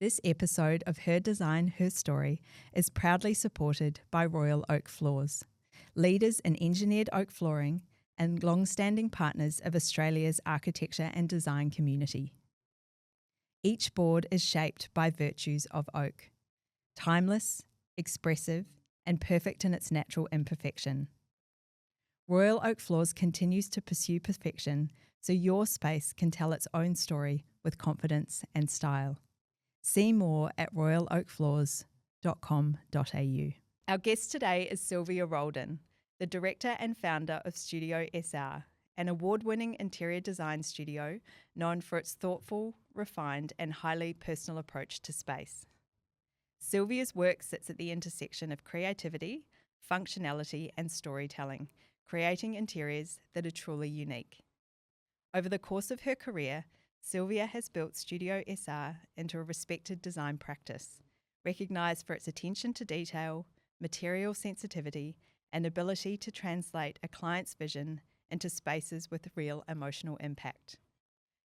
This episode of Her Design, Her Story is proudly supported by Royal Oak Floors, leaders in engineered oak flooring and long-standing partners of Australia's architecture and design community. Each board is shaped by virtues of oak, timeless, expressive, and perfect in its natural imperfection. Royal Oak Floors continues to pursue perfection so your space can tell its own story with confidence and style. See more at royaloakfloors.com.au. Our guest today is Silvia Roldan, the director and founder of Studio Esar, an award-winning interior design studio known for its thoughtful, refined, and highly personal approach to space. Silvia's work sits at the intersection of creativity, functionality, and storytelling, creating interiors that are truly unique. Over the course of her career, Silvia has built Studio Esar into a respected design practice, recognised for its attention to detail, material sensitivity, and ability to translate a client's vision into spaces with real emotional impact.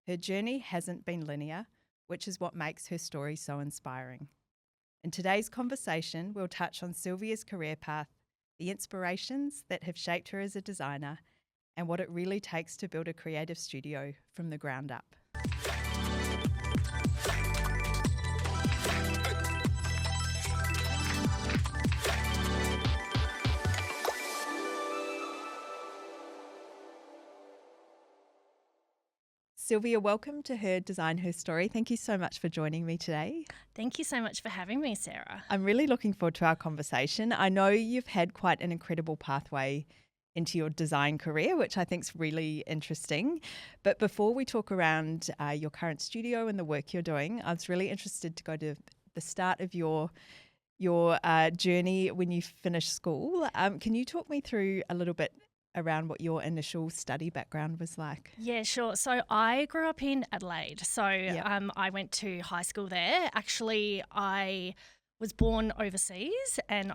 Her journey hasn't been linear, which is what makes her story so inspiring. In today's conversation, we'll touch on Silvia's career path, the inspirations that have shaped her as a designer, and what it really takes to build a creative studio from the ground up. Silvia, welcome to Her Design, Her Story. Thank you so much for joining me today. Thank you so much for having me, Sarah. I'm really looking forward to our conversation. I know you've had quite an incredible pathway into your design career, which I think is really interesting. But before we talk around your current studio and the work you're doing, I was really interested to go to the start of your journey when you finished school. Can you talk me through a little bit around what your initial study background was like? Yeah, sure. So I grew up in Adelaide. So I went to high school there. Actually, I was born overseas and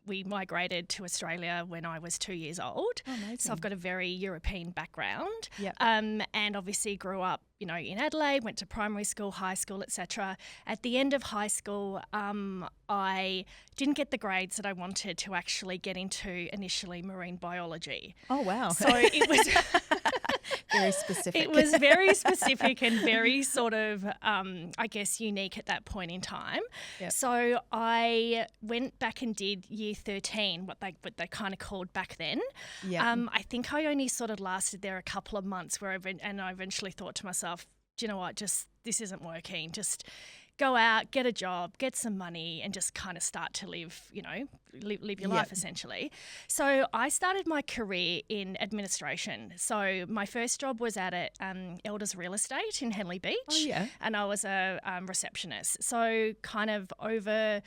we migrated to Australia when I was 2 years old. Oh, amazing. So I've got a very European background. Yep. And obviously grew up, in Adelaide, went to primary school, high school, etc. At the end of high school, I didn't get the grades that I wanted to actually get into initially marine biology. Oh, wow. So it was very specific. It was very specific and very sort of, unique at that point in time. Yep. So I went back and did year 13, what they kind of called back then. Yeah. I think I only sort of lasted there a couple of months and I eventually thought to myself, do you know what, just this isn't working. Just go out, get a job, get some money and just kind of start to live your life essentially. So I started my career in administration. So my first job was at Elders Real Estate in Henley Beach. Oh, yeah. And I was a receptionist. So kind of over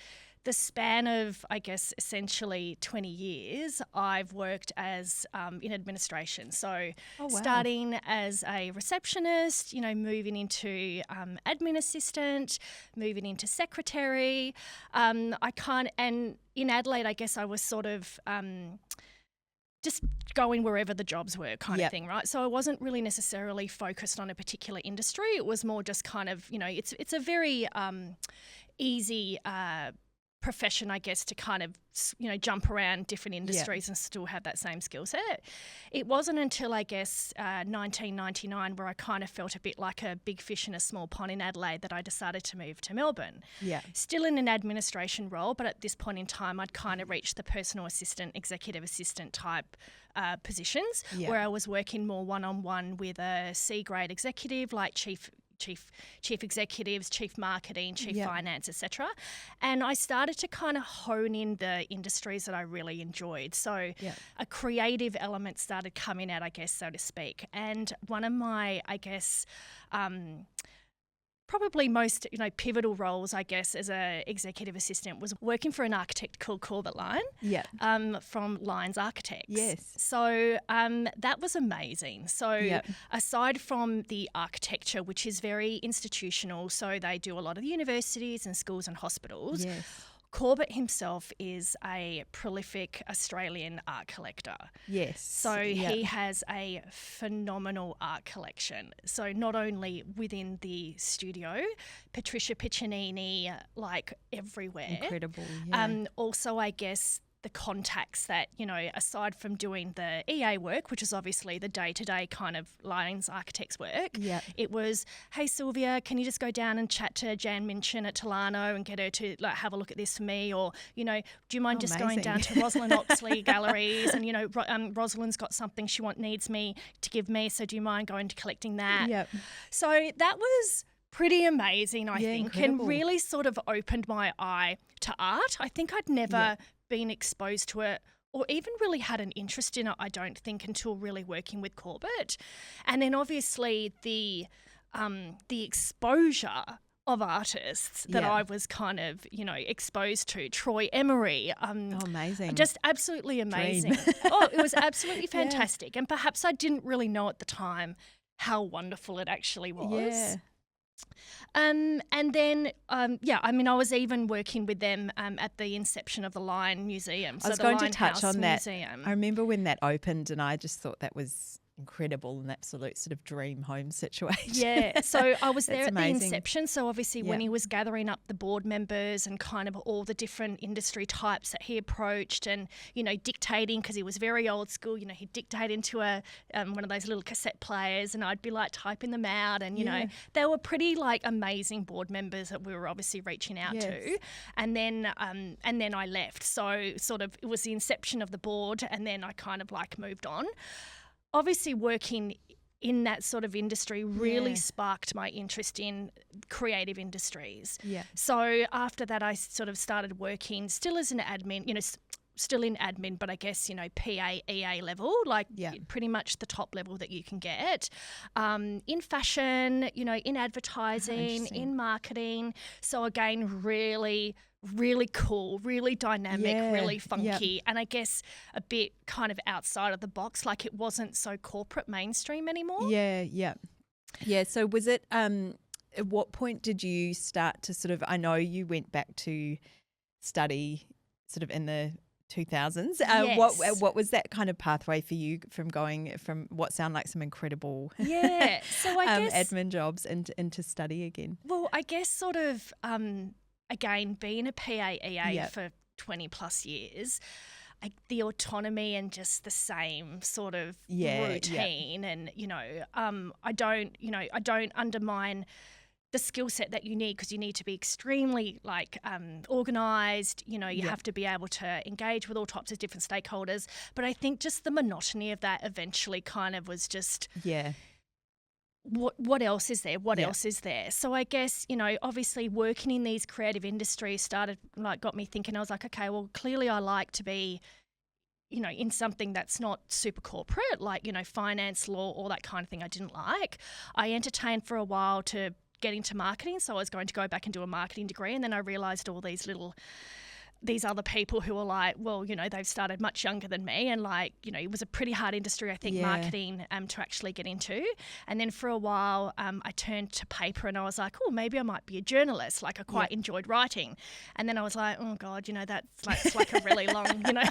the span of, I guess, essentially 20 years, I've worked as in administration. So starting as a receptionist, moving into admin assistant, moving into secretary. And in Adelaide, I guess I was sort of just going wherever the jobs were kind of thing, right? So I wasn't really necessarily focused on a particular industry. It was more just kind of, it's a very easy profession, I guess, to kind of, jump around different industries and still have that same skill set. It wasn't until, I guess, 1999 where I kind of felt a bit like a big fish in a small pond in Adelaide that I decided to move to Melbourne. Yeah. Still in an administration role, but at this point in time, I'd kind of reached the personal assistant, executive assistant type positions where I was working more one-on-one with a C-grade executive like chief executives, chief marketing, chief finance, etc. And I started to kind of hone in the industries that I really enjoyed. So a creative element started coming out, I guess, so to speak. And one of my, I guess, probably most pivotal roles, I guess, as a executive assistant was working for an architect called Corbett Line from Lines Architects. Yes. So that was amazing. So aside from the architecture, which is very institutional, so they do a lot of the universities and schools and hospitals, Corbett himself is a prolific Australian art collector. Yes. So he has a phenomenal art collection. So not only within the studio, Patricia Piccinini, like everywhere. Incredible. Yeah. Also, I guess the contacts that, you know, aside from doing the EA work, which is obviously the day-to-day kind of lines architects work, it was, hey, Sylvia, can you just go down and chat to Jan Minchin at Tolano and get her to like have a look at this for me? Or, you know, do you mind just going down to Rosalind Oxley Galleries and, you know, Rosalind's got something she needs me to give me, so do you mind going to collecting that? Yep. So that was pretty amazing, I think, incredible. and really sort of opened my eye to art. I think I'd never been exposed to it or even really had an interest in it, I don't think, until really working with Corbett. And then obviously the exposure of artists that I was kind of, you know, exposed to. Troy Emery. Amazing. Just absolutely amazing. It was absolutely fantastic. And perhaps I didn't really know at the time how wonderful it actually was. Yeah. And then, I mean, I was even working with them at the inception of the Line Museum. So I was going to Limehouse touch on that. Museum. I remember when that opened and I just thought that was incredible, an absolute sort of dream home situation. Yeah, so I was there at amazing. the inception. So obviously when he was gathering up the board members and kind of all the different industry types that he approached and, you know, dictating, because he was very old school, you know, he'd dictate into one of those little cassette players and I'd be like typing them out and, you know, they were pretty like amazing board members that we were obviously reaching out to. And then I left. So sort of it was the inception of the board and then I kind of like moved on. Obviously working in that sort of industry really sparked my interest in creative industries. Yeah. So after that I sort of started working still as an admin, you know, still in admin, but I guess, you know, PA, EA level, like pretty much the top level that you can get, in fashion, you know, in advertising, in marketing. So again, really cool, really dynamic, really funky, and I guess a bit kind of outside of the box, like it wasn't so corporate mainstream anymore. Yeah. So was it, at what point did you start to sort of, I know you went back to study sort of in the 2000s. What was that kind of pathway for you from going from what sound like some incredible so I guess admin jobs into study again? Well, I guess sort of again, being a PAEA for 20 plus years, the autonomy and just the same sort of routine and, you know, I don't undermine the skill set that you need because you need to be extremely like organised, you know, you have to be able to engage with all types of different stakeholders. But I think just the monotony of that eventually kind of was just what else is there? What else is there? So I guess, you know, obviously working in these creative industries got me thinking. I was like, okay, well, clearly I like to be, you know, in something that's not super corporate, like, you know, finance, law, all that kind of thing I didn't like. I entertained for a while to get into marketing, so I was going to go back and do a marketing degree, and then I realised all these other people who were like, well, you know, they've started much younger than me and like, you know, it was a pretty hard industry, I think, marketing to actually get into. And then for a while I turned to paper and I was like, oh, maybe I might be a journalist. Like I quite enjoyed writing. And then I was like, oh God, you know, that's like a really long, you know,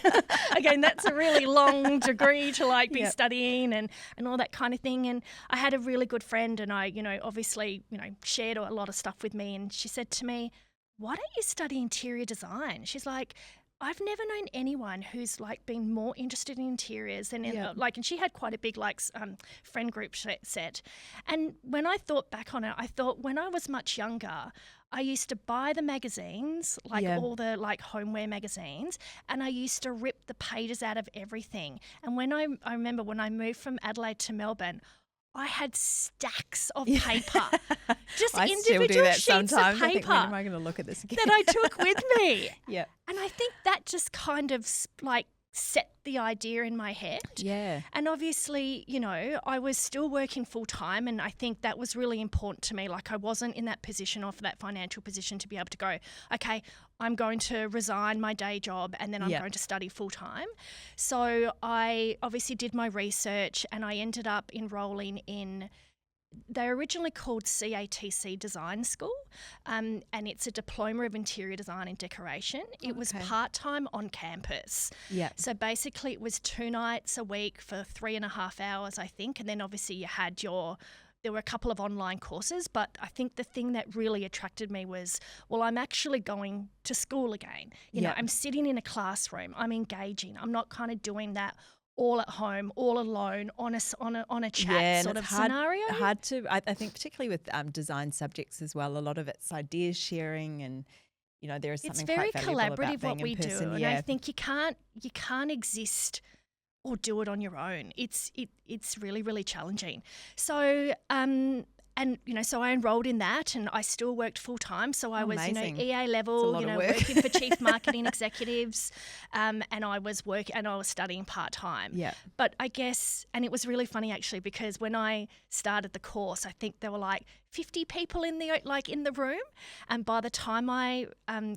again, that's a really long degree to like be studying and all that kind of thing. And I had a really good friend and I, you know, obviously, you know, shared a lot of stuff with me and she said to me, why don't you study interior design? She's like, I've never known anyone who's like been more interested in interiors than and she had quite a big friend group set. And when I thought back on it, I thought when I was much younger, I used to buy the magazines, all the like homeware magazines, and I used to rip the pages out of everything. And when I remember when I moved from Adelaide to Melbourne, I had stacks of paper, just I individual still do that sheets sometimes. of paper I think, when am I going to look at this again? that I took with me. And I think that just kind of like set the idea in my head. And obviously, you know, I was still working full time and I think that was really important to me. Like I wasn't in that position or for that financial position to be able to go, okay, I'm going to resign my day job and then I'm going to study full time. So I obviously did my research and I ended up enrolling in they're originally called CATC Design School, and it's a diploma of interior design and decoration. It was part-time on campus. Yeah. So basically it was 2 nights a week for 3.5 hours, I think. And then obviously you had there were a couple of online courses, but I think the thing that really attracted me was, well, I'm actually going to school again. You know, I'm sitting in a classroom, I'm engaging. I'm not kind of doing that all at home, all alone on a chat sort of scenario. Hard to, I think, particularly with design subjects as well. A lot of it's ideas sharing, and there is something quite valuable about being in person. It's very collaborative what we do, and I think you can't exist or do it on your own. It's really, really challenging. So so I enrolled in that, and I still worked full time. So I was EA level, working for chief marketing executives, and I was studying part time. Yeah. But I guess, and it was really funny actually, because when I started the course, I think there were like 50 people in the room, and by the time I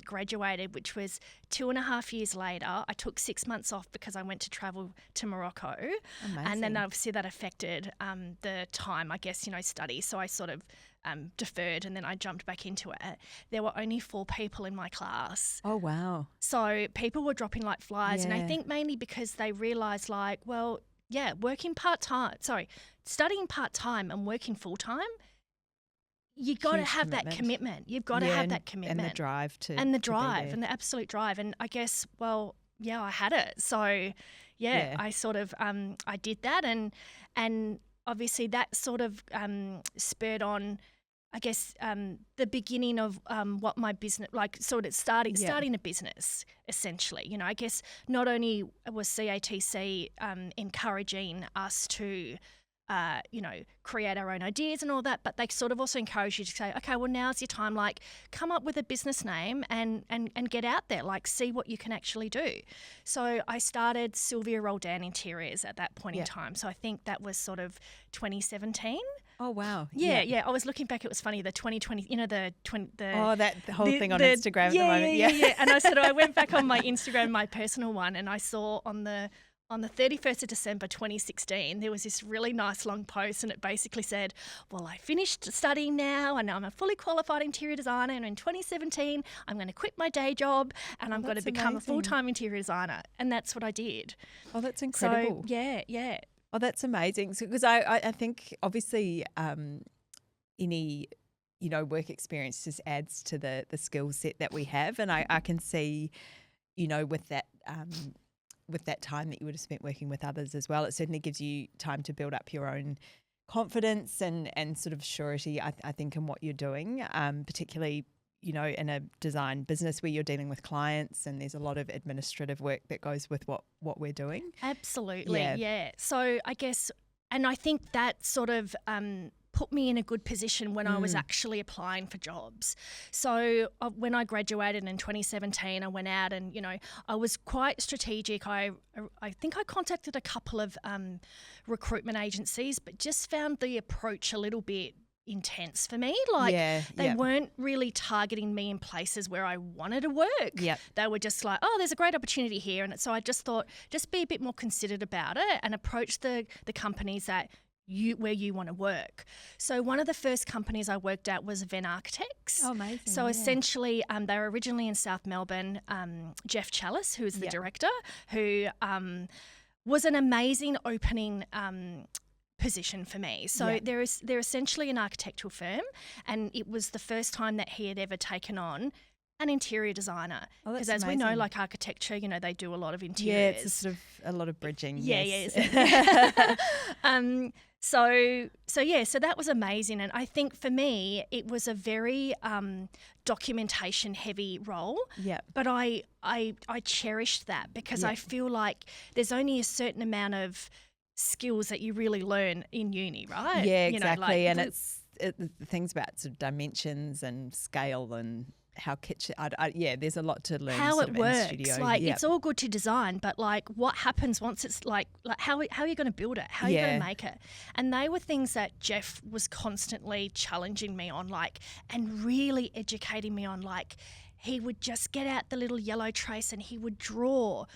graduated, which was 2.5 years later, I took 6 months off because I went to travel to Morocco. Amazing. And then obviously that affected the time, I guess, study. So I sort of deferred, and then I jumped back into it. There were only 4 people in my class. Oh, wow. So people were dropping like flies, and I think mainly because they realised studying part-time and working full-time, you got to have that commitment. You've got to have that commitment. And the drive to And the to be drive there. and the absolute drive. And I guess, I had it. So, I sort of, I did that. And obviously that sort of spurred on, I guess, the beginning of what my business, starting a business, essentially. I guess not only was CATC encouraging us to create our own ideas and all that, but they sort of also encourage you to say, okay, well, now's your time, come up with a business name and get out there, see what you can actually do. So I started Silvia Roldan Interiors at that point in time. So I think that was sort of 2017. Oh, wow. Yeah. I was looking back, it was funny, the 2020, that whole thing on Instagram at the moment. Yeah. And I went back on my Instagram, my personal one, and I saw on the 31st of December 2016, there was this really nice long post, and it basically said, well, I finished studying now and I'm a fully qualified interior designer, and in 2017 I'm going to quit my day job and I'm going to become a full-time interior designer. And that's what I did. Oh, that's incredible. So, yeah. Oh, that's amazing. Because I think obviously any work experience just adds to the skill set that we have, and I can see with that time that you would have spent working with others as well, it certainly gives you time to build up your own confidence and sort of surety, I think, in what you're doing, particularly, in a design business where you're dealing with clients and there's a lot of administrative work that goes with what we're doing. Absolutely, yeah. So I guess, and I think that sort of put me in a good position when I was actually applying for jobs. So when I graduated in 2017, I went out and, I was quite strategic. I think I contacted a couple of recruitment agencies, but just found the approach a little bit intense for me. They weren't really targeting me in places where I wanted to work. Yep. They were just like, oh, there's a great opportunity here. And so I just thought, just be a bit more considered about it and approach the companies that where you want to work. So one of the first companies I worked at was Venn Architects. Oh, amazing. So essentially they were originally in South Melbourne. Jeff Chalice, who is the director, who was an amazing opening position for me. So they're essentially an architectural firm, and it was the first time that he had ever taken on an interior designer. Because as we know, architecture, they do a lot of interiors. Yeah, it's sort of a lot of bridging. Yeah. So that was amazing. And I think for me, it was a very documentation heavy role. Yeah. But I cherished that because I feel like there's only a certain amount of skills that you really learn in uni, right? Yeah, exactly. And it's the things about sort of dimensions and scale and how kitchen. There's a lot to learn. How it works, in studio. It's all good to design, but what happens once it's like how are you going to build it? How are you going to make it? And they were things that Jeff was constantly challenging me on, and really educating me on. He would just get out the little yellow trace and he would draw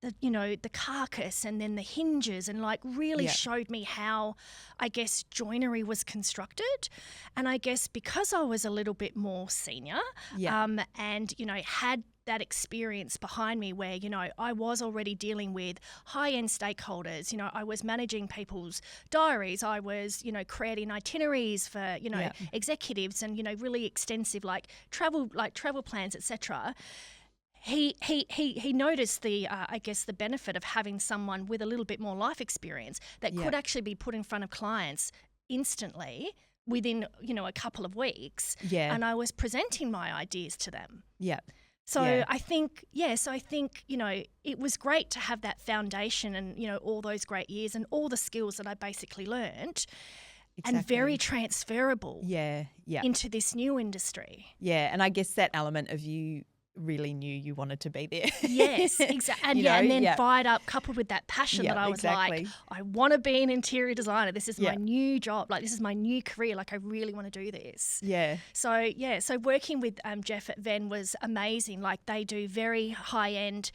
the carcass and then the hinges, and like really showed me how, I guess, joinery was constructed. And I guess because I was a little bit more senior, and had that experience behind me where, I was already dealing with high-end stakeholders. I was managing people's diaries. I was, creating itineraries for, executives, and, really extensive travel plans, etc. He noticed the the benefit of having someone with a little bit more life experience that could actually be put in front of clients instantly within a couple of weeks. And I was presenting my ideas to them. So I think it was great to have that foundation and all those great years and all the skills that I basically learned. Exactly. And very transferable into this new industry. And I guess that element of you really knew you wanted to be there. Yes, exactly. And then fired up, coupled with that passion that I was like, I want to be an interior designer. This is my new job. Like, this is my new career. Like, I really want to do this. So working with Jeff at Venn was amazing. Like, they do very high-end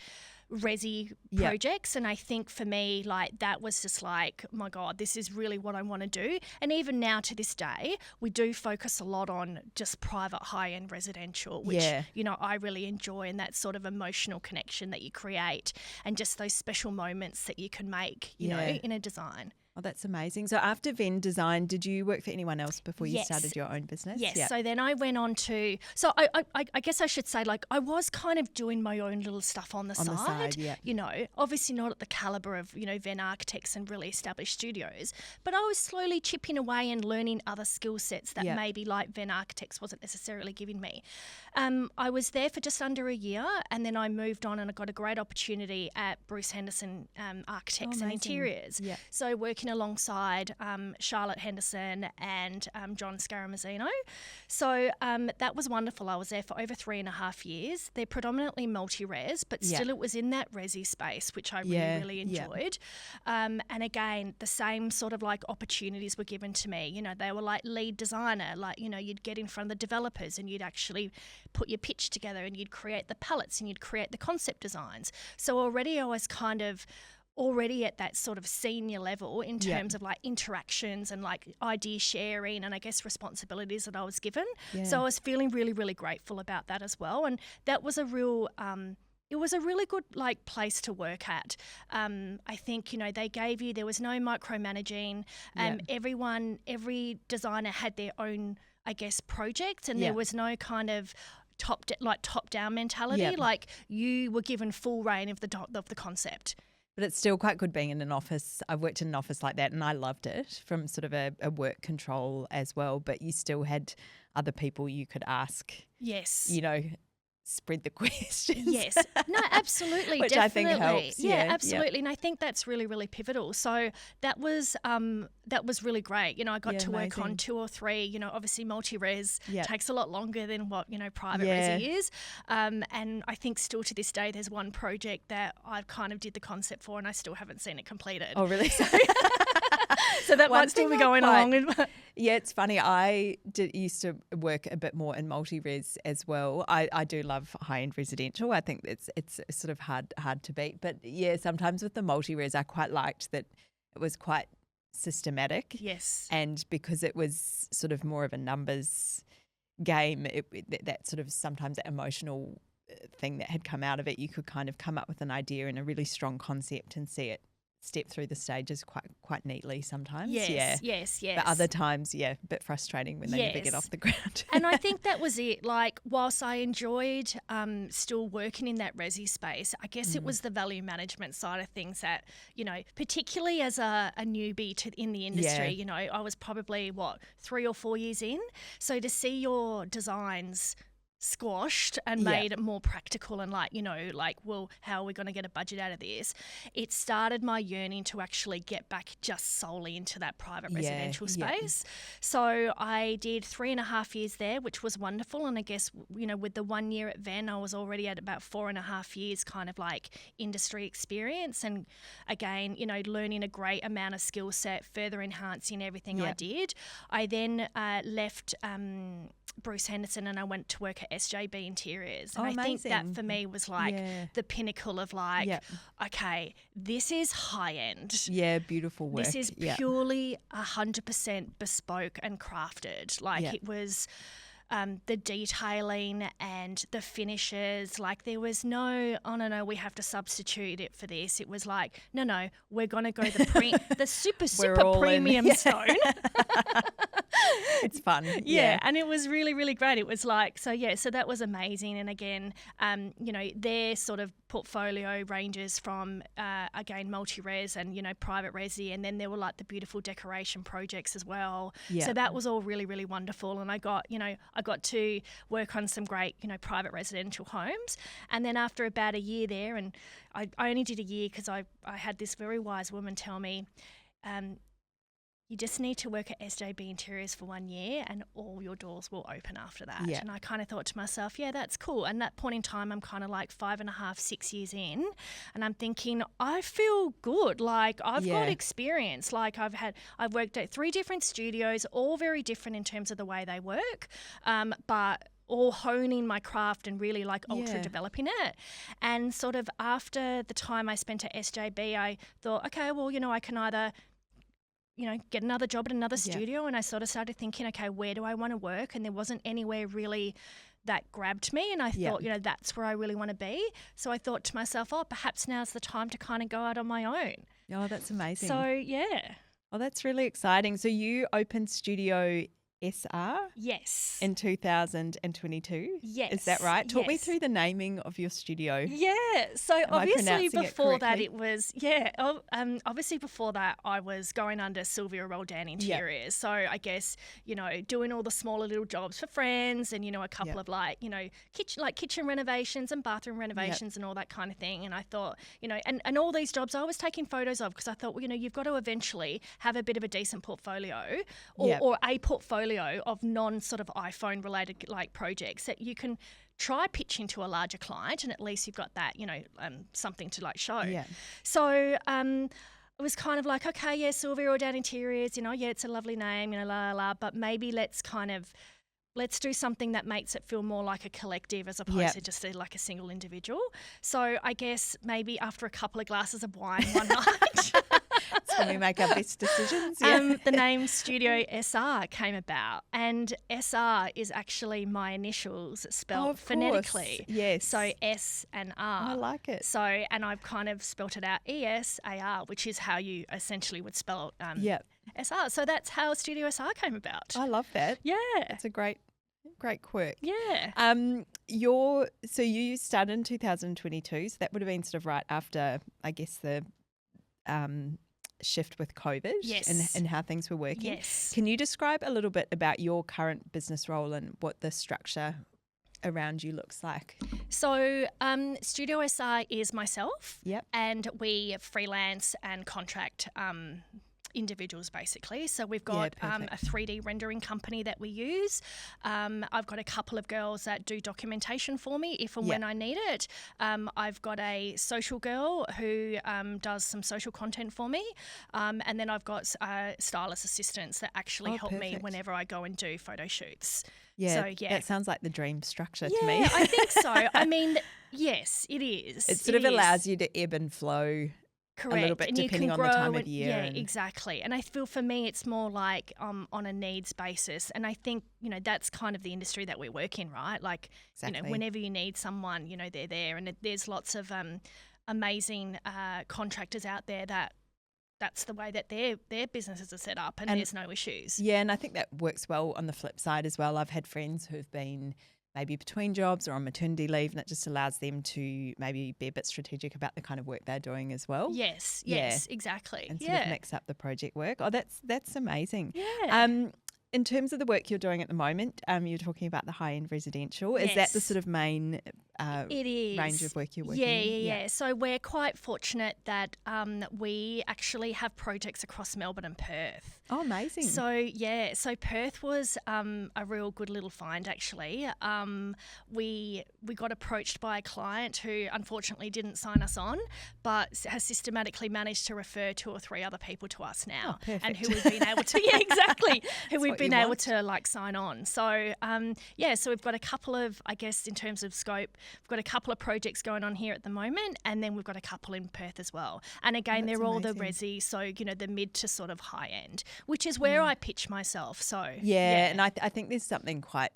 resi projects, and I think for me, like, that was just like, oh my God, this is really what I want to do. And even now to this day, we do focus a lot on just private high-end residential, which I really enjoy, and that sort of emotional connection that you create and just those special moments that you can make you know, in a design. Oh, that's amazing. So after Venn Design, did you work for anyone else before you started your own business? Yes. So then I went on to – so I guess I should say, like, I was kind of doing my own little stuff on the side. Obviously not at the calibre of, Venn Architects and really established studios, but I was slowly chipping away and learning other skill sets that maybe like Venn Architects wasn't necessarily giving me. I was there for just under a year, and then I moved on and I got a great opportunity at Bruce Henderson Architects and Interiors. So working alongside Charlotte Henderson and John Scaramuzzino. So that was wonderful. I was there for over 3.5 years. They're predominantly multi-res, but still it was in that resi space, which I really enjoyed. And again, the same sort of like opportunities were given to me. They were like lead designer, like, you'd get in front of the developers and you'd actually put your pitch together and you'd create the palettes and you'd create the concept designs. So already I was kind of already at that sort of senior level in terms of like interactions and like idea sharing and I guess responsibilities that I was given. So I was feeling really, really grateful about that as well. And that was a real it was a really good like place to work at. I think, they gave you, there was no micromanaging. Every designer had their own, I guess, project, and there was no kind of top-down mentality. Like, you were given full reign of the concept. But it's still quite good being in an office. I've worked in an office like that and I loved it from sort of a work control as well. But you still had other people you could ask. Yes. Spread the questions. Yes. No, absolutely. Which definitely. I think helps. Yeah, absolutely. And I think that's really, really pivotal. So that was really great. I got to work on 2 or 3, obviously multi-res takes a lot longer than what, private resi is. And I think still to this day, there's one project that I kind of did the concept for and I still haven't seen it completed. Oh, really? So that might still be going along. Yeah, it's funny. I used to work a bit more in multi-res as well. I do love high-end residential. I think it's sort of hard to beat. But yeah, sometimes with the multi-res, I quite liked that it was quite systematic. Yes. And because it was sort of more of a numbers game, that sort of sometimes that emotional thing that had come out of it, you could kind of come up with an idea and a really strong concept and see it step through the stages quite neatly sometimes. Yes. But other times, a bit frustrating when they never get off the ground. And I think that was it. Like, whilst I enjoyed still working in that resi space, I guess it was the value management side of things that, particularly as a newbie in the industry, I was probably, 3 or 4 years in. So to see your designs squashed and made more practical and well, how are we going to get a budget out of this? It started my yearning to actually get back just solely into that private residential space. So I did 3.5 years there, which was wonderful. And I guess, with the 1 year at Venn, I was already at about 4.5 years kind of like industry experience. And again, learning a great amount of skill set, further enhancing everything I did. I then left Bruce Henderson and I went to work at SJB Interiors. And Oh, I think that amazing. for me was like Yeah. the pinnacle of like, Yep. okay, this is high end. Yeah, beautiful work. This is Yep. purely 100% bespoke and crafted. Like Yep. it was the detailing and the finishes. Like there was no, oh no, we have to substitute it for this. It was like, no, we're going to go the super all in. premium Yeah. stone. It's fun. Yeah, and it was really, really great. It was like, so that was amazing. And again, their sort of portfolio ranges from, again, multi-res and, private resi. And then there were like the beautiful decoration projects as well. Yeah. So that was all really, really wonderful. And I got to work on some great, private residential homes. And then after about a year there, and I only did a year because I had this very wise woman tell me, you just need to work at SJB Interiors for 1 year and all your doors will open after that. Yeah. And I kind of thought to myself, yeah, that's cool. And that point in time, I'm kind of like 5.5, 6 years in, and I'm thinking, I feel good. Like I've got experience. Like I've worked at 3 different studios, all very different in terms of the way they work, but all honing my craft and really like ultra developing it. And sort of after the time I spent at SJB, I thought, okay, well, I can either get another job at another studio. And I sort of started thinking, okay, where do I want to work? And there wasn't anywhere really that grabbed me. And I thought, that's where I really want to be. So I thought to myself, oh, perhaps now's the time to kind of go out on my own. Oh, that's amazing. So, yeah. Oh, that's really exciting. So you opened Studio Esar Yes. in 2022? Yes. Is that right? Talk me Yes. through the naming of your studio. Yeah. So I obviously pronouncing it before that correctly? it was obviously before that I was going under Silvia Roldan Interiors. So I guess, doing all the smaller little jobs for friends and, a couple of kitchen renovations and bathroom renovations and all that kind of thing. And I thought, and all these jobs I was taking photos of because I thought, well, you've got to eventually have a bit of a decent portfolio or a portfolio of non sort of iPhone related like projects that you can try pitching to a larger client, and at least you've got that, something to like show. Yeah. So it was kind of like, okay, yeah, Silvia Roldan Interiors, it's a lovely name, but maybe let's do something that makes it feel more like a collective as opposed to just like a single individual. So I guess maybe after a couple of glasses of wine one night, That's when we make our best decisions. the name Studio Esar came about. And Esar is actually my initials spelled phonetically. Yes. So S and R. I like it. So, and I've kind of spelt it out ESAR, which is how you essentially would spell SR. So that's how Studio Esar came about. I love that. Yeah. It's a great quirk. Yeah. So you started in 2022, so that would have been sort of right after, I guess, the shift with COVID and how things were working. Yes. Can you describe a little bit about your current business role and what the structure around you looks like? So Studio Esar is myself. Yep. And we freelance and contract individuals basically. So we've got a 3D rendering company that we use. I've got a couple of girls that do documentation for me if and when I need it. I've got a social girl who does some social content for me. And then I've got stylist assistants that actually help me whenever I go and do photo shoots. Yeah, so, that sounds like the dream structure to me. Yeah, I think so. I mean, yes, it is. It sort of allows you to ebb and flow. Correct. A little bit and depending on the time of year. Yeah, exactly. And I feel for me it's more like on a needs basis. And I think, that's kind of the industry that we work in, right? Like, whenever you need someone, they're there. And there's lots of amazing contractors out there that's the way that their businesses are set up and there's no issues. Yeah, and I think that works well on the flip side as well. I've had friends who've been maybe between jobs or on maternity leave, and it just allows them to maybe be a bit strategic about the kind of work they're doing as well. Yes, exactly. And sort of mix up the project work. Oh, that's amazing. Yeah. In terms of the work you're doing at the moment, you're talking about the high-end residential. Is that the sort of main It is. range of work you're working Yeah. So we're quite fortunate that we actually have projects across Melbourne and Perth. Oh, amazing. So Perth was a real good little find actually. We got approached by a client who unfortunately didn't sign us on, but has systematically managed to refer 2 or 3 other people to us now, and who we've been able to who we've been able to like sign on. So so we've got a couple of, I guess, in terms of scope, we've got a couple of projects going on here at the moment, and then we've got a couple in Perth as well. And again, they're all the resi, so the mid to sort of high end, which is where I pitch myself. So and I think there's something quite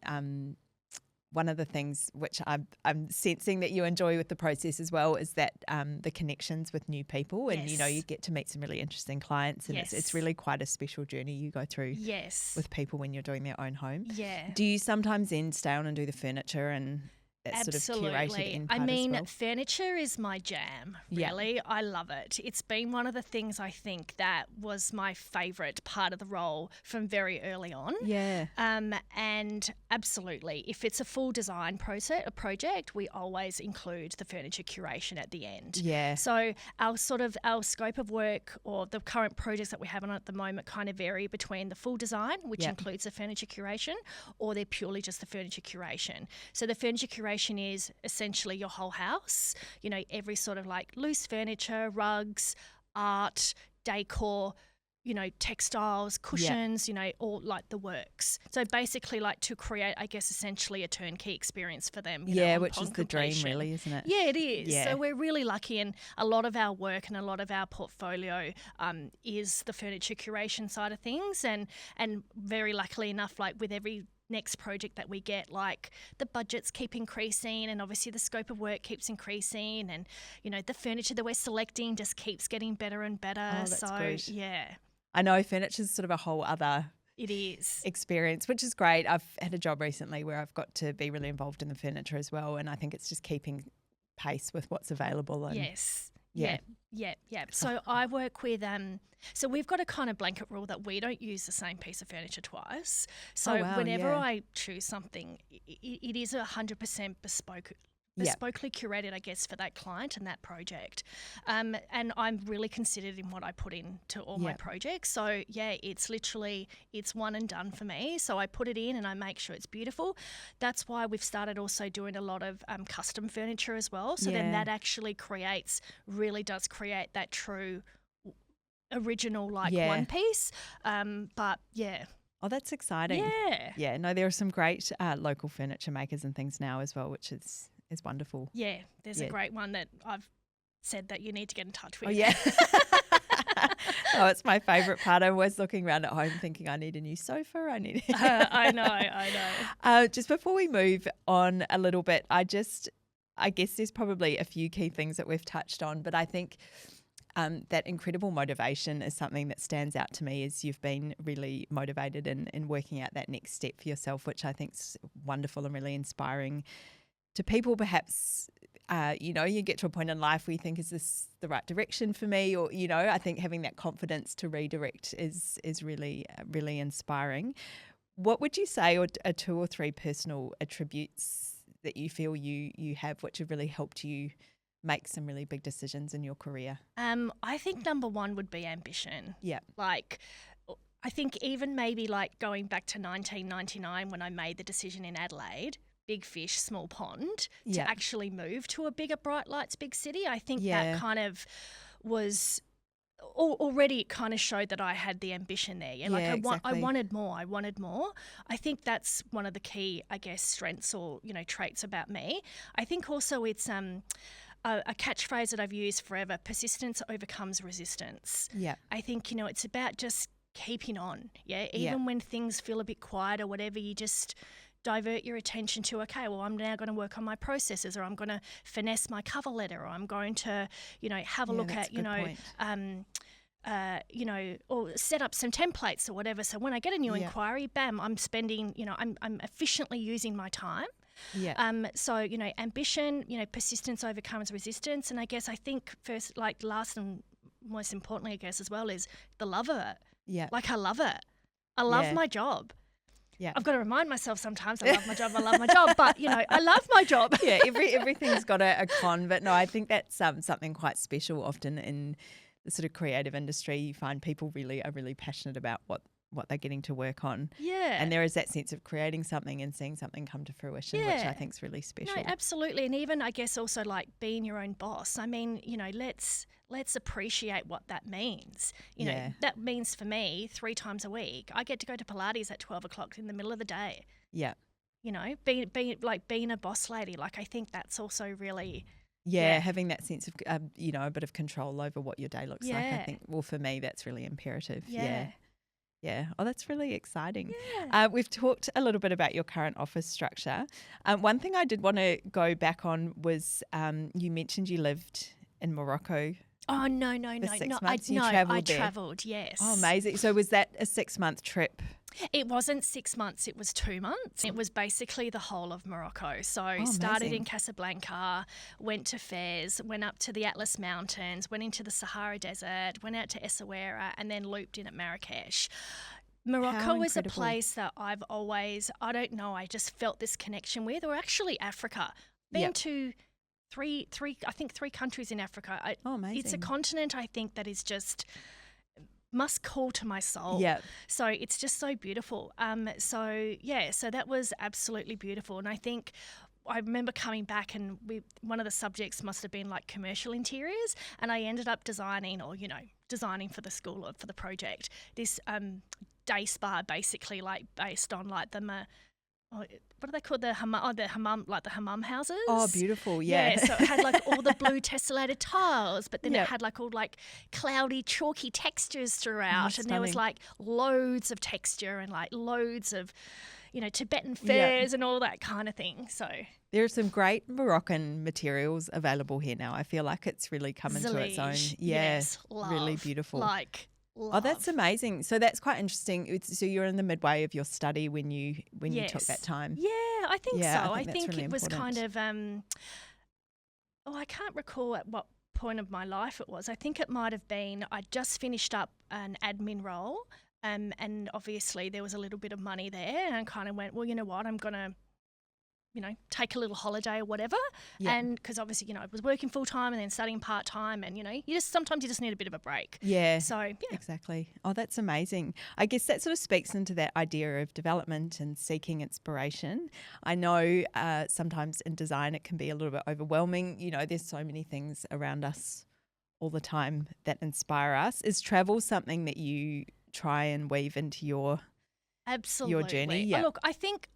one of the things which I'm sensing that you enjoy with the process as well is that the connections with new people, and you get to meet some really interesting clients, and it's really quite a special journey you go through with people when you're doing their own home. Do you sometimes then stay on and do the furniture and Absolutely. Sort of curated end part I mean, as well? Furniture is my jam, really. I love it. It's been one of the things I think that was my favourite part of the role from very early on. And absolutely, if it's a full design project, we always include the furniture curation at the end. So our scope of work, or the current projects that we have on at the moment, kind of vary between the full design, which includes the furniture curation, or they're purely just the furniture curation. So the furniture curation is essentially your whole house, every sort of like loose furniture, rugs, art, decor, textiles, cushions, all like the works. So basically like to create, I guess, essentially a turnkey experience for them. Which is the dream really, isn't it? Yeah, it is. So we're really lucky, and a lot of our work and a lot of our portfolio is the furniture curation side of things, and very luckily enough, like with every next project that we get, like the budgets keep increasing, and obviously the scope of work keeps increasing, and the furniture that we're selecting just keeps getting better and better. Oh, that's good. Yeah, I know furniture is sort of a whole other experience, which is great. I've had a job recently where I've got to be really involved in the furniture as well, and I think it's just keeping pace with what's available. And So I work with so we've got a kind of blanket rule that we don't use the same piece of furniture twice. So whenever I choose something, it is 100% bespokely curated, I guess, for that client and that project. And I'm really considered in what I put into all my projects. So it's one and done for me. So I put it in and I make sure it's beautiful. That's why we've started also doing a lot of custom furniture as well. So then that actually really does create that true original one piece. Oh, that's exciting. No, there are some great local furniture makers and things now as well, which is wonderful. There's a great one that I've said that you need to get in touch with. Oh, it's my favourite part. I'm always looking around at home thinking I need a new sofa. I know. Just before we move on a little bit, I guess there's probably a few key things that we've touched on, but I think that incredible motivation is something that stands out to me, as you've been really motivated in working out that next step for yourself, which I think is wonderful and really inspiring to people. Perhaps, you get to a point in life where you think, is this the right direction for me? Or, I think having that confidence to redirect is really, really inspiring. What would you say are 2 or 3 personal attributes that you feel you have which have really helped you make some really big decisions in your career? I think number 1 would be ambition. Like, I think even maybe like going back to 1999 when I made the decision in Adelaide, big fish, small pond, to actually move to a bigger bright lights, big city. I think that kind of was already, it kind of showed that I had the ambition there. I wanted more. I think that's one of the key, I guess, strengths or, traits about me. I think also it's a catchphrase that I've used forever: persistence overcomes resistance. I think, it's about just keeping on. Even when things feel a bit quiet or whatever, you just divert your attention to, okay, well, I'm now going to work on my processes, or I'm going to finesse my cover letter, or I'm going to, have a look at, or set up some templates or whatever. So when I get a new inquiry, bam, I'm spending, I'm efficiently using my time. So, ambition, persistence overcomes resistance. And I think first, like last and most importantly, I guess as well, is the love of it. Like, I love it. I love my job. Yeah. I've got to remind myself sometimes I love my job, but, I love my job. Yeah, everything's got a con, but no, I think that's something quite special. Often in the sort of creative industry, you find people are really passionate about what they're getting to work on. Yeah. And there is that sense of creating something and seeing something come to fruition, which I think is really special. No, absolutely. And even, I guess, also like being your own boss. I mean, let's appreciate what that means. You know, that means for me 3 times a week, I get to go to Pilates at 12 o'clock in the middle of the day. Yeah. You know, being a boss lady, like I think that's also really... Yeah, having that sense of, a bit of control over what your day looks like. I think, well, for me, that's really imperative. Yeah. Yeah. Oh, that's really exciting. Yeah. We've talked a little bit about your current office structure. One thing I did want to go back on was you mentioned you lived in Morocco. Oh, no. For 6 months. I travelled, yes. Oh, amazing. So was that a 6-month trip? It wasn't 6 months, it was 2 months. It was basically the whole of Morocco. So started in Casablanca, went to Fez, went up to the Atlas Mountains, went into the Sahara Desert, went out to Essaouira, and then looped in at Marrakesh. Morocco is a place that I've always, I just felt this connection with, or actually Africa. Been to three countries in Africa. Amazing. It's a continent I think that is just must call to my soul. Yeah. So it's just so beautiful. So that was absolutely beautiful. And I think I remember coming back and one of the subjects must have been like commercial interiors, and I ended up designing for the school or for the project this day spa, basically like based on like what are they called? The hammam houses. Oh, beautiful! Yeah. So it had like all the blue tessellated tiles, but then it had like all like cloudy, chalky textures throughout, and there was like loads of texture and like loads of, Tibetan furs and all that kind of thing. So there are some great Moroccan materials available here now. I feel like it's really come into its own. Yeah, yes, love, really beautiful. Love. Oh, that's amazing. So that's quite interesting. So you're in the midway of your study when you took that time. Yeah, I think so. I think really it was important. kind of, I can't recall at what point of my life it was. I think it might have been I just finished up an admin role, and obviously there was a little bit of money there, and I kind of went, well, you know what, I'm going to take a little holiday or whatever. Yeah. And because obviously, I was working full time and then studying part time, and, sometimes you just need a bit of a break. Yeah. So, yeah. Exactly. Oh, that's amazing. I guess that sort of speaks into that idea of development and seeking inspiration. I know sometimes in design it can be a little bit overwhelming. There's so many things around us all the time that inspire us. Is travel something that you try and weave into your journey? Yeah. Look, I think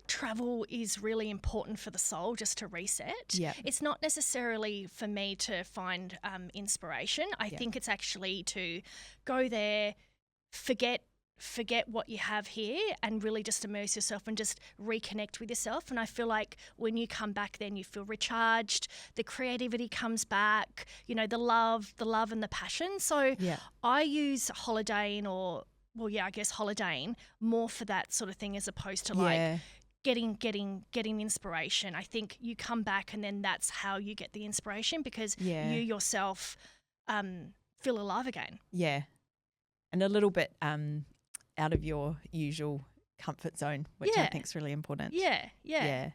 travel is really important for the soul, just to reset. Yeah. It's not necessarily for me to find inspiration. I think it's actually to go there, forget what you have here, and really just immerse yourself and just reconnect with yourself. And I feel like when you come back, then you feel recharged. The creativity comes back. The love and the passion. So I use holidaying holidaying more for that sort of thing, as opposed to like getting inspiration. I think you come back and then that's how you get the inspiration, because you yourself feel alive again. Yeah. And a little bit out of your usual comfort zone, which I think is really important. Yeah.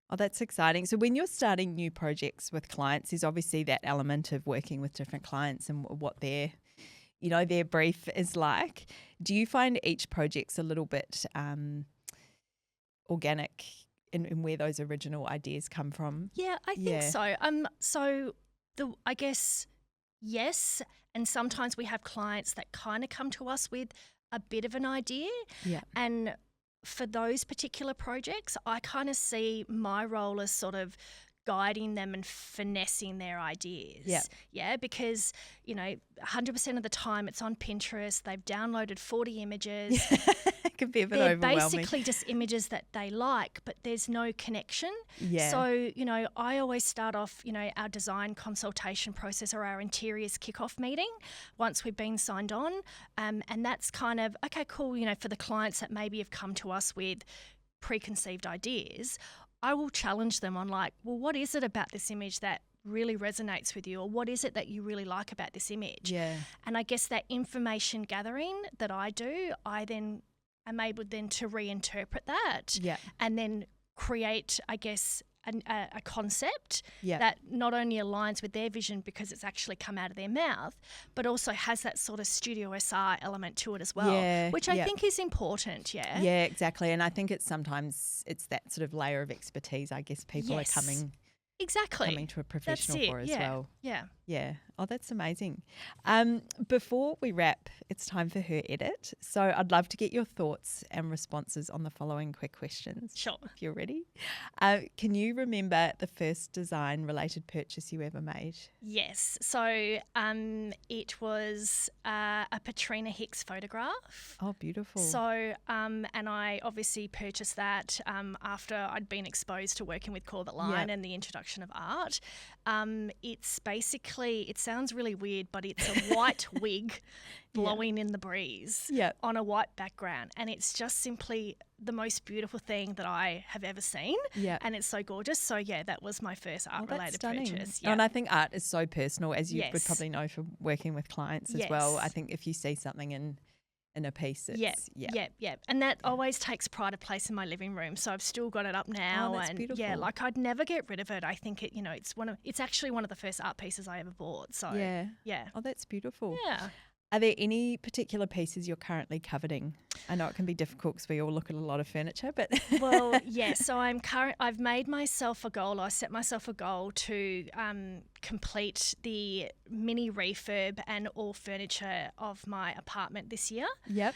Oh, that's exciting. So when you're starting new projects with clients, there's obviously that element of working with different clients and what their brief is like. Do you find each project's a little bit organic in where those original ideas come from? Yeah, I think so. I guess yes, and sometimes we have clients that kind of come to us with a bit of an idea. Yeah. And for those particular projects, I kind of see my role as sort of guiding them and finessing their ideas. Yeah, because 100% of the time it's on Pinterest. They've downloaded 40 images. It can be a bit They're overwhelming. basically just images that they like, but there's no connection. Yeah. So, I always start off, our design consultation process or our interiors kickoff meeting once we've been signed on. And that's kind of, okay, cool, for the clients that maybe have come to us with preconceived ideas, I will challenge them on like, well, what is it about this image that really resonates with you, or what is it that you really like about this image? Yeah. And I guess that information gathering that I do, I then am able then to reinterpret that Yeah. and then create, I guess, a concept Yeah. that not only aligns with their vision because it's actually come out of their mouth, but also has that sort of Studio Esar element to it as well, Yeah, which I think is important, yeah? Yeah, exactly. And I think sometimes it's that sort of layer of expertise, I guess, people Yes. are coming to a professional for as well. Yeah. Yeah. Oh, that's amazing. Before we wrap, it's time for her edit. So I'd love to get your thoughts and responses on the following quick questions. Sure. If you're ready. Can you remember the first design-related purchase you ever made? Yes. So it was a Patrina Hicks photograph. Oh, beautiful. So, and I obviously purchased that after I'd been exposed to working with Corbett Line and the introduction of art. It's basically, it sounds really weird, but it's a white wig blowing in the breeze on a white background. And it's just simply the most beautiful thing that I have ever seen. Yeah. And it's so gorgeous. So, yeah, that was my first art-related purchase. Yeah. And I think art is so personal, as you would probably know from working with clients as well. I think if you see something in a piece, it's and that always takes pride of place in my living room. So I've still got it up now. Oh, that's and beautiful. yeah, like I'd never get rid of it. I think it's actually one of the first art pieces I ever bought. So yeah. Oh, that's beautiful. Yeah. Are there any particular pieces you're currently coveting? I know it can be difficult because we all look at a lot of furniture, but well, yeah. So I've made myself a goal. I set myself a goal to complete the mini refurb and all furniture of my apartment this year. Yep.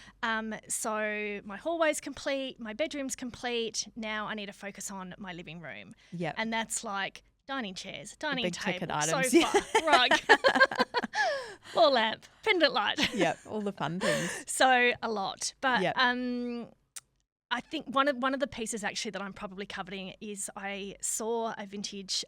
So my hallway's complete, my bedroom's complete. Now I need to focus on my living room. Yep. And that's like dining chairs, dining big table, ticket items. sofa, rug, wall lamp, pendant light. Yep, all the fun things. So a lot, but I think one of the pieces actually that I'm probably coveting is I saw a vintage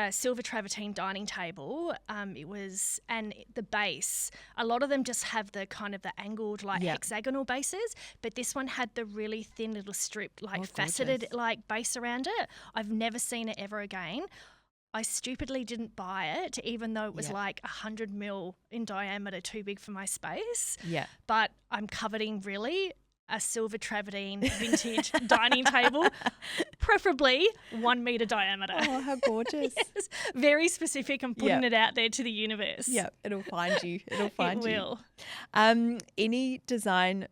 silver travertine dining table. It was, and the base, a lot of them just have the kind of the angled hexagonal bases, but this one had the really thin little strip faceted base around it. I've never seen it ever again. I stupidly didn't buy it, even though it was 100 mil in diameter, too big for my space. Yeah. But I'm coveting really a silver travertine vintage dining table, preferably 1 metre diameter. Oh, how gorgeous. Yes, very specific. I'm putting it out there to the universe. Yeah, it'll find you. It'll find you. It will. Any design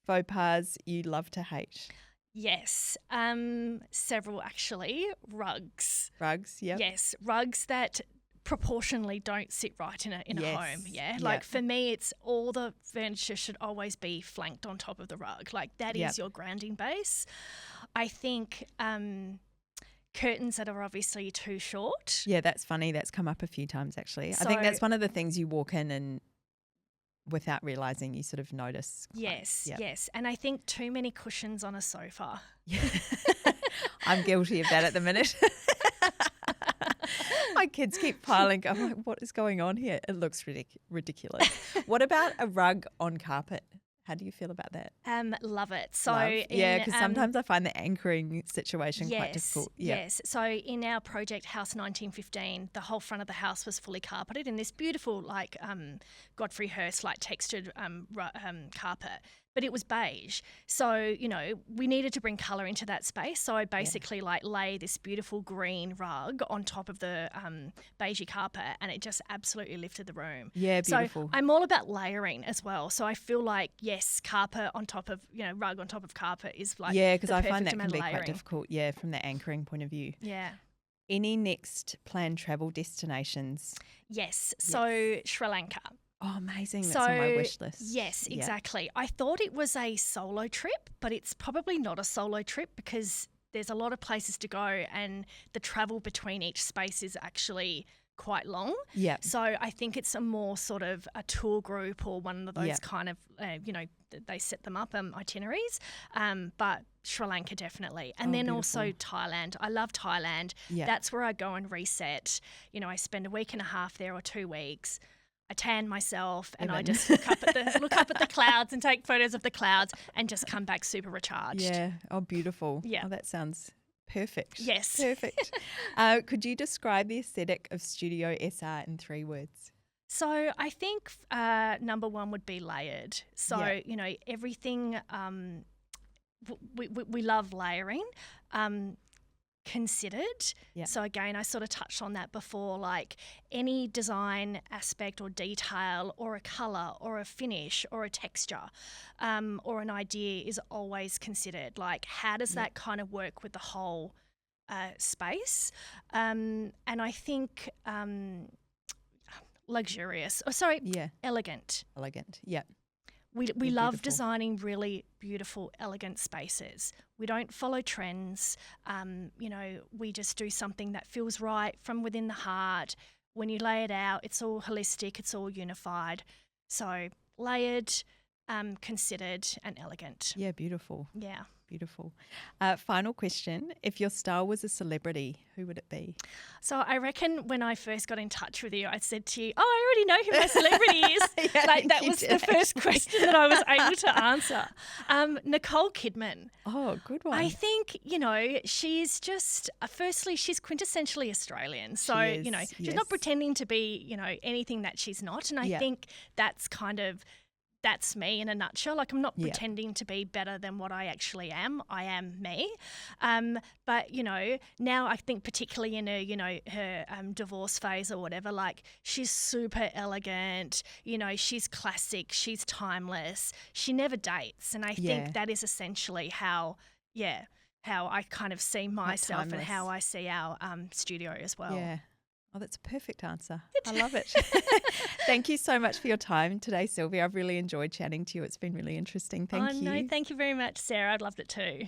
faux pas you love to hate? Yes, several actually. Rugs. Rugs, yeah. Yes, rugs that proportionally don't sit right in a home. Yeah, like for me, it's all the furniture should always be flanked on top of the rug. Like that is your grounding base. I think curtains that are obviously too short. Yeah, that's funny. That's come up a few times actually. I think that's one of the things you walk in and without realising you sort of notice. Yes, yes. And I think too many cushions on a sofa. I'm guilty of that at the minute. My kids keep piling. I'm like, what is going on here? It looks ridiculous. What about a rug on carpet? How do you feel about that? Love it. So because sometimes I find the anchoring situation quite difficult. Yes. So in our project House 1915, the whole front of the house was fully carpeted in this beautiful Godfrey Hirst textured carpet. But it was beige. So, we needed to bring colour into that space. So I basically lay this beautiful green rug on top of the beigey carpet, and it just absolutely lifted the room. Yeah, beautiful. So I'm all about layering as well. So I feel like, carpet on top of, rug on top of carpet is because I find that can be quite difficult, from the anchoring point of view. Yeah. Any next planned travel destinations? Yes. So Sri Lanka. Oh, amazing. That's on my wish list. Yes, exactly. I thought it was a solo trip, but it's probably not a solo trip because there's a lot of places to go and the travel between each space is actually quite long. Yeah. So I think it's a more sort of a tour group or one of those kind of, they set them up itineraries. But Sri Lanka definitely. And then beautiful. Also Thailand. I love Thailand. Yeah. That's where I go and reset. I spend a week and a half there or 2 weeks. I tan myself and I just look up at the clouds and take photos of the clouds and just come back super recharged. Yeah. Oh, beautiful. Yeah. Oh, that sounds perfect. Yes. Perfect. Could you describe the aesthetic of Studio Esar in 3 words? So I think number one would be layered. So, Yeah. you know, everything, we love layering. Considered. Yeah. So again, I sort of touched on that before, like any design aspect or detail or a colour or a finish or a texture or an idea is always considered. Like how does that kind of work with the whole space? And I think elegant. Elegant. Yeah. We They're love beautiful. designing really beautiful, elegant spaces. We don't follow trends. You know, we just do something that feels right from within the heart. When you lay it out, it's all holistic, it's all unified. So layered, considered and elegant. Yeah, beautiful. Yeah. Beautiful. Final question. If your style was a celebrity, who would it be? So I reckon when I first got in touch with you, I said to you, oh, I already know who my celebrity is. Yeah, like that was the first question that I was able to answer. Nicole Kidman. Oh, good one. I think, you know, she's just, firstly, she's quintessentially Australian. So, She is, you know, she's yes. not pretending to be, you know, anything that she's not. And I think that's kind of, that's me in a nutshell. Like I'm not pretending to be better than what I actually am. I am me. But, you know, now I think particularly in her, you know, her divorce phase or whatever, like she's super elegant, you know, she's classic, she's timeless, she never dates. And I think that is essentially how I kind of see myself and how I see our studio as well. Yeah. Oh, that's a perfect answer. I love it. Thank you so much for your time today, Sylvia. I've really enjoyed chatting to you. It's been really interesting. Thank you. No, thank you very much, Sarah. I'd loved it too.